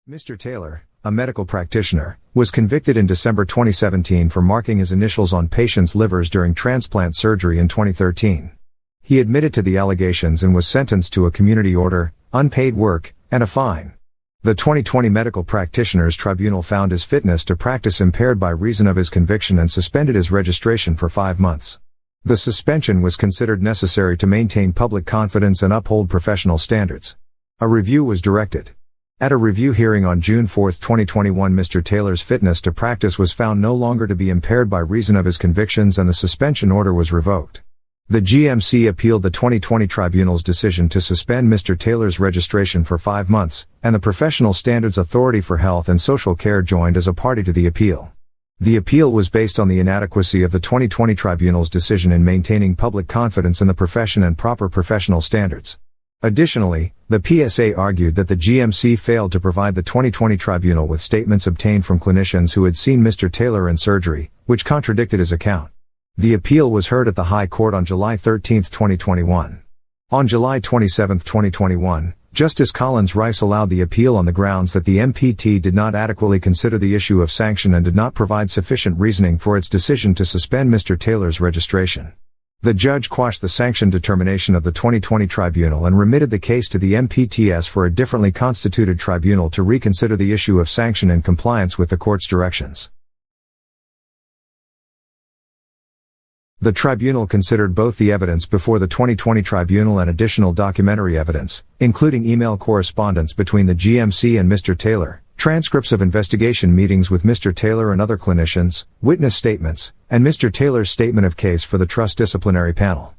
Mr. Taylor, a medical practitioner, was convicted in December 2017 for marking his initials on patients' livers during transplant surgery in 2013. He admitted to the allegations and was sentenced to a community order, unpaid work, and a fine. The 2020 Medical Practitioners Tribunal found his fitness to practice impaired by reason of his conviction and suspended his registration for 5 months. The suspension was considered necessary to maintain public confidence and uphold professional standards. A review was directed. At a review hearing on June 4, 2021, Mr. Taylor's fitness to practice was found no longer to be impaired by reason of his convictions and the suspension order was revoked. The GMC appealed the 2020 tribunal's decision to suspend Mr. Taylor's registration for 5 months, and the Professional Standards Authority for Health and Social Care joined as a party to the appeal. The appeal was based on the inadequacy of the 2020 tribunal's decision in maintaining public confidence in the profession and proper professional standards. Additionally, the PSA argued that the GMC failed to provide the 2020 tribunal with statements obtained from clinicians who had seen Mr. Taylor in surgery, which contradicted his account. The appeal was heard at the High Court on July 13, 2021. On July 27, 2021, Justice Collins Rice allowed the appeal on the grounds that the MPT did not adequately consider the issue of sanction and did not provide sufficient reasoning for its decision to suspend Mr. Taylor's registration. The judge quashed the sanction determination of the 2020 tribunal and remitted the case to the MPTS for a differently constituted tribunal to reconsider the issue of sanction in compliance with the court's directions. The tribunal considered both the evidence before the 2020 tribunal and additional documentary evidence, including email correspondence between the GMC and Mr. Taylor, transcripts of investigation meetings with Mr. Taylor and other clinicians, witness statements, and Mr. Taylor's statement of case for the trust disciplinary panel.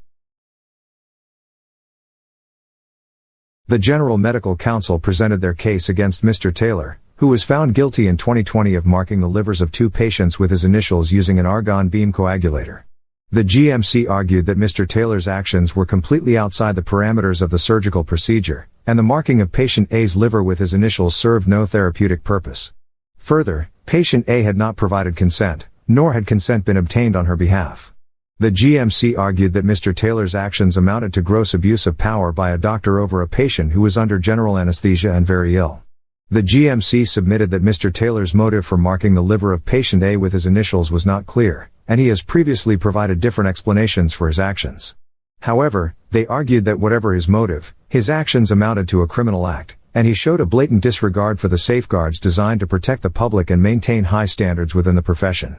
The General Medical Council presented their case against Mr. Taylor, who was found guilty in 2020 of marking the livers of 2 patients with his initials using an argon beam coagulator. The GMC argued that Mr. Taylor's actions were completely outside the parameters of the surgical procedure, and the marking of patient A's liver with his initials served no therapeutic purpose. Further, patient A had not provided consent, nor had consent been obtained on her behalf. The GMC argued that Mr. Taylor's actions amounted to gross abuse of power by a doctor over a patient who was under general anesthesia and very ill. The GMC submitted that Mr. Taylor's motive for marking the liver of patient A with his initials was not clear, and he has previously provided different explanations for his actions. However, they argued that whatever his motive, his actions amounted to a criminal act, and he showed a blatant disregard for the safeguards designed to protect the public and maintain high standards within the profession.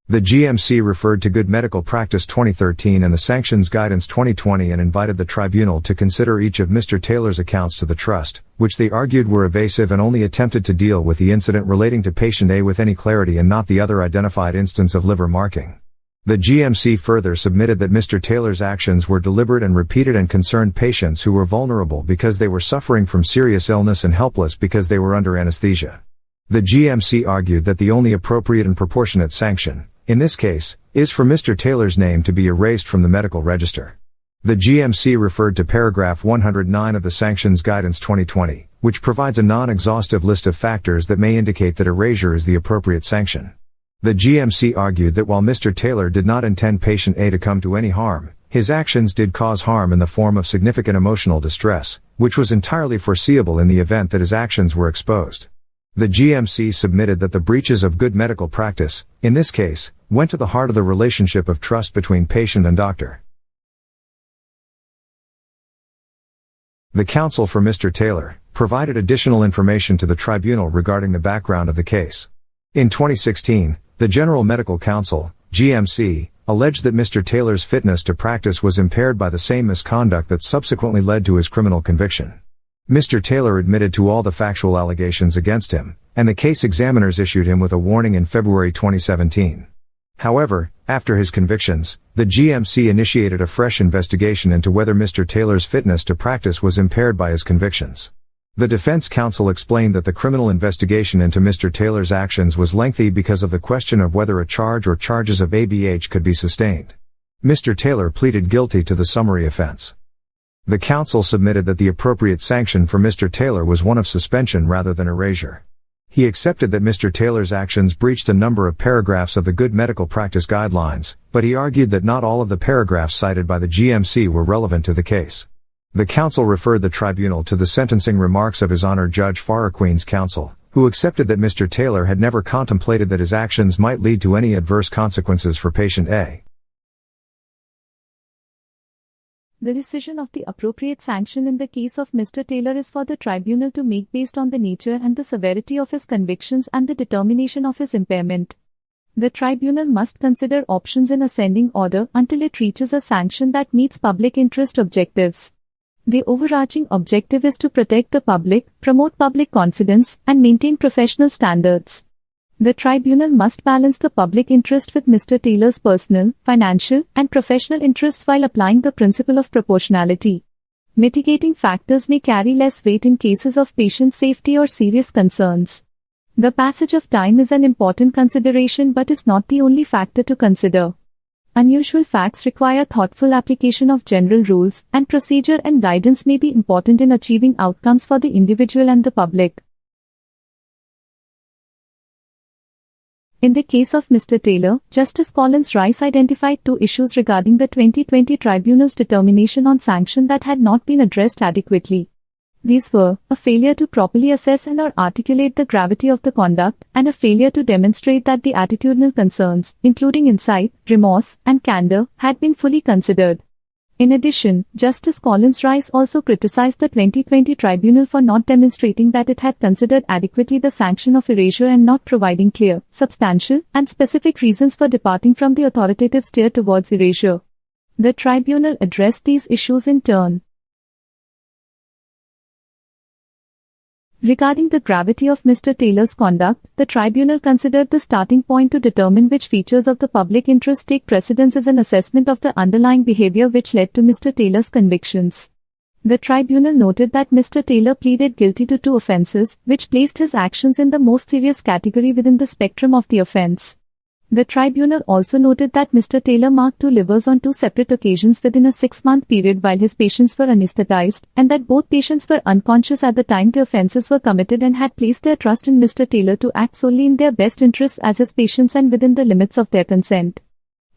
The GMC referred to Good Medical Practice 2013 and the Sanctions Guidance 2020 and invited the tribunal to consider each of Mr. Taylor's accounts to the trust, which they argued were evasive and only attempted to deal with the incident relating to patient A with any clarity and not the other identified instance of liver marking. The GMC further submitted that Mr. Taylor's actions were deliberate and repeated and concerned patients who were vulnerable because they were suffering from serious illness and helpless because they were under anesthesia. The GMC argued that the only appropriate and proportionate sanction, in this case, is for Mr. Taylor's name to be erased from the medical register. The GMC referred to paragraph 109 of the Sanctions Guidance 2020, which provides a non-exhaustive list of factors that may indicate that erasure is the appropriate sanction. The GMC argued that while Mr. Taylor did not intend patient A to come to any harm, his actions did cause harm in the form of significant emotional distress, which was entirely foreseeable in the event that his actions were exposed. The GMC submitted that the breaches of good medical practice, in this case, went to the heart of the relationship of trust between patient and doctor. The counsel for Mr. Taylor provided additional information to the tribunal regarding the background of the case. In 2016, the General Medical Council, GMC, alleged that Mr. Taylor's fitness to practice was impaired by the same misconduct that subsequently led to his criminal conviction. Mr. Taylor admitted to all the factual allegations against him, and the case examiners issued him with a warning in February 2017. However, after his convictions, the GMC initiated a fresh investigation into whether Mr. Taylor's fitness to practice was impaired by his convictions. The defense counsel explained that the criminal investigation into Mr. Taylor's actions was lengthy because of the question of whether a charge or charges of ABH could be sustained. Mr. Taylor pleaded guilty to the summary offense. The counsel submitted that the appropriate sanction for Mr. Taylor was one of suspension rather than erasure. He accepted that Mr. Taylor's actions breached a number of paragraphs of the Good Medical Practice Guidelines, but he argued that not all of the paragraphs cited by the GMC were relevant to the case. The counsel referred the tribunal to the sentencing remarks of His Honor Judge Farraqueen's counsel, who accepted that Mr. Taylor had never contemplated that his actions might lead to any adverse consequences for patient A. The decision of the appropriate sanction in the case of Mr. Taylor is for the tribunal to make based on the nature and the severity of his convictions and the determination of his impairment. The tribunal must consider options in ascending order until it reaches a sanction that meets public interest objectives. The overarching objective is to protect the public, promote public confidence, and maintain professional standards. The tribunal must balance the public interest with Mr. Taylor's personal, financial, and professional interests while applying the principle of proportionality. Mitigating factors may carry less weight in cases of patient safety or serious concerns. The passage of time is an important consideration but is not the only factor to consider. Unusual facts require thoughtful application of general rules, and procedure and guidance may be important in achieving outcomes for the individual and the public. In the case of Mr. Taylor, Justice Collins Rice identified two issues regarding the 2020 tribunal's determination on sanction that had not been addressed adequately. These were a failure to properly assess and/or articulate the gravity of the conduct, and a failure to demonstrate that the attitudinal concerns, including insight, remorse, and candor, had been fully considered. In addition, Justice Collins Rice also criticized the 2020 tribunal for not demonstrating that it had considered adequately the sanction of erasure and not providing clear, substantial, and specific reasons for departing from the authoritative steer towards erasure. The tribunal addressed these issues in turn. Regarding the gravity of Mr. Taylor's conduct, the tribunal considered the starting point to determine which features of the public interest take precedence as an assessment of the underlying behavior which led to Mr. Taylor's convictions. The tribunal noted that Mr. Taylor pleaded guilty to 2 offenses, which placed his actions in the most serious category within the spectrum of the offense. The tribunal also noted that Mr. Taylor marked 2 livers on 2 separate occasions within a 6-month period while his patients were anesthetized, and that both patients were unconscious at the time the offenses were committed and had placed their trust in Mr. Taylor to act solely in their best interests as his patients and within the limits of their consent.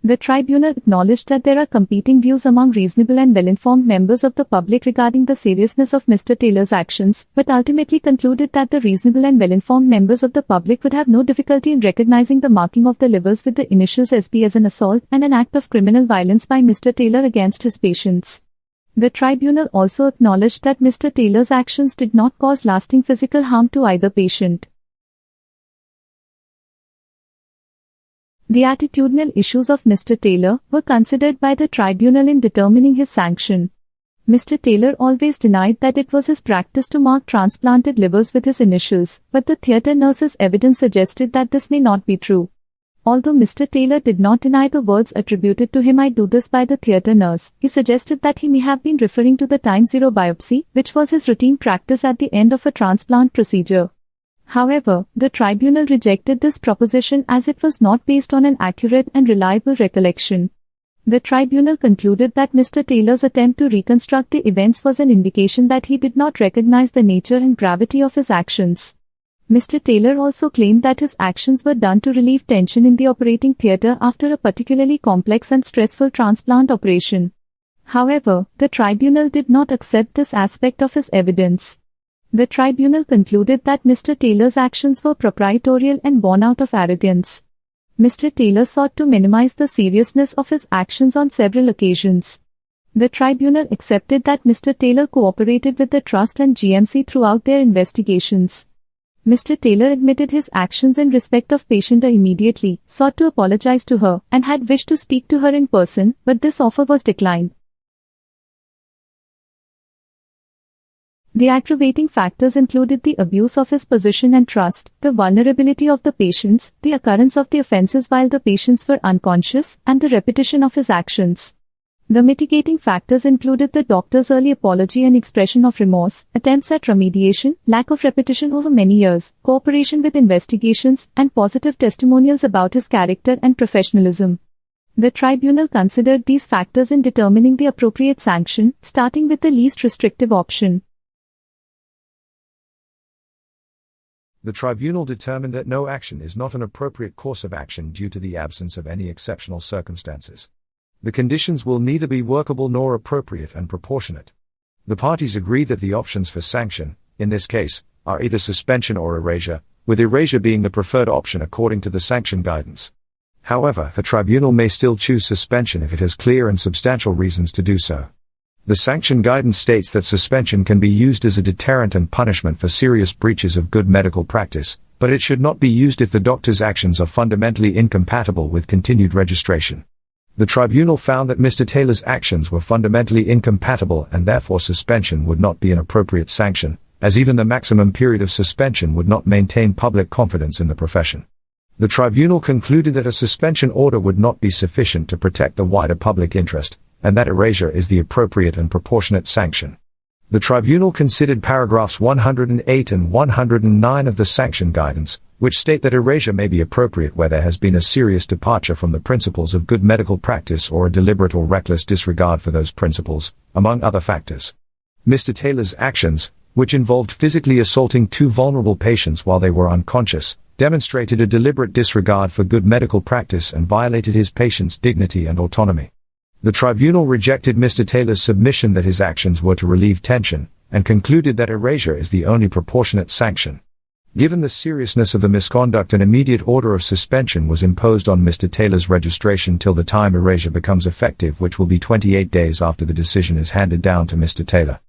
The tribunal acknowledged that there are competing views among reasonable and well-informed members of the public regarding the seriousness of Mr. Taylor's actions, but ultimately concluded that the reasonable and well-informed members of the public would have no difficulty in recognizing the marking of the livers with the initials SB as an assault and an act of criminal violence by Mr. Taylor against his patients. The tribunal also acknowledged that Mr. Taylor's actions did not cause lasting physical harm to either patient. The attitudinal issues of Mr. Taylor were considered by the tribunal in determining his sanction. Mr. Taylor always denied that it was his practice to mark transplanted livers with his initials, but the theatre nurse's evidence suggested that this may not be true. Although Mr. Taylor did not deny the words attributed to him "I do this" by the theatre nurse, he suggested that he may have been referring to the time zero biopsy, which was his routine practice at the end of a transplant procedure. However, the tribunal rejected this proposition as it was not based on an accurate and reliable recollection. The tribunal concluded that Mr. Taylor's attempt to reconstruct the events was an indication that he did not recognize the nature and gravity of his actions. Mr. Taylor also claimed that his actions were done to relieve tension in the operating theatre after a particularly complex and stressful transplant operation. However, the tribunal did not accept this aspect of his evidence. The tribunal concluded that Mr. Taylor's actions were proprietorial and born out of arrogance. Mr. Taylor sought to minimize the seriousness of his actions on several occasions. The tribunal accepted that Mr. Taylor cooperated with the trust and GMC throughout their investigations. Mr. Taylor admitted his actions in respect of patient A immediately, sought to apologize to her, and had wished to speak to her in person, but this offer was declined. The aggravating factors included the abuse of his position and trust, the vulnerability of the patients, the occurrence of the offenses while the patients were unconscious, and the repetition of his actions. The mitigating factors included the doctor's early apology and expression of remorse, attempts at remediation, lack of repetition over many years, cooperation with investigations, and positive testimonials about his character and professionalism. The tribunal considered these factors in determining the appropriate sanction, starting with the least restrictive option. The tribunal determined that no action is not an appropriate course of action due to the absence of any exceptional circumstances. The conditions will neither be workable nor appropriate and proportionate. The parties agree that the options for sanction, in this case, are either suspension or erasure, with erasure being the preferred option according to the sanction guidance. However, the tribunal may still choose suspension if it has clear and substantial reasons to do so. The sanction guidance states that suspension can be used as a deterrent and punishment for serious breaches of good medical practice, but it should not be used if the doctor's actions are fundamentally incompatible with continued registration. The tribunal found that Mr. Taylor's actions were fundamentally incompatible and therefore suspension would not be an appropriate sanction, as even the maximum period of suspension would not maintain public confidence in the profession. The tribunal concluded that a suspension order would not be sufficient to protect the wider public interest, and that erasure is the appropriate and proportionate sanction. The tribunal considered paragraphs 108 and 109 of the sanction guidance, which state that erasure may be appropriate where there has been a serious departure from the principles of good medical practice or a deliberate or reckless disregard for those principles, among other factors. Mr. Taylor's actions, which involved physically assaulting two vulnerable patients while they were unconscious, demonstrated a deliberate disregard for good medical practice and violated his patient's dignity and autonomy. The tribunal rejected Mr. Taylor's submission that his actions were to relieve tension, and concluded that erasure is the only proportionate sanction. Given the seriousness of the misconduct, an immediate order of suspension was imposed on Mr. Taylor's registration till the time erasure becomes effective, which will be 28 days after the decision is handed down to Mr. Taylor.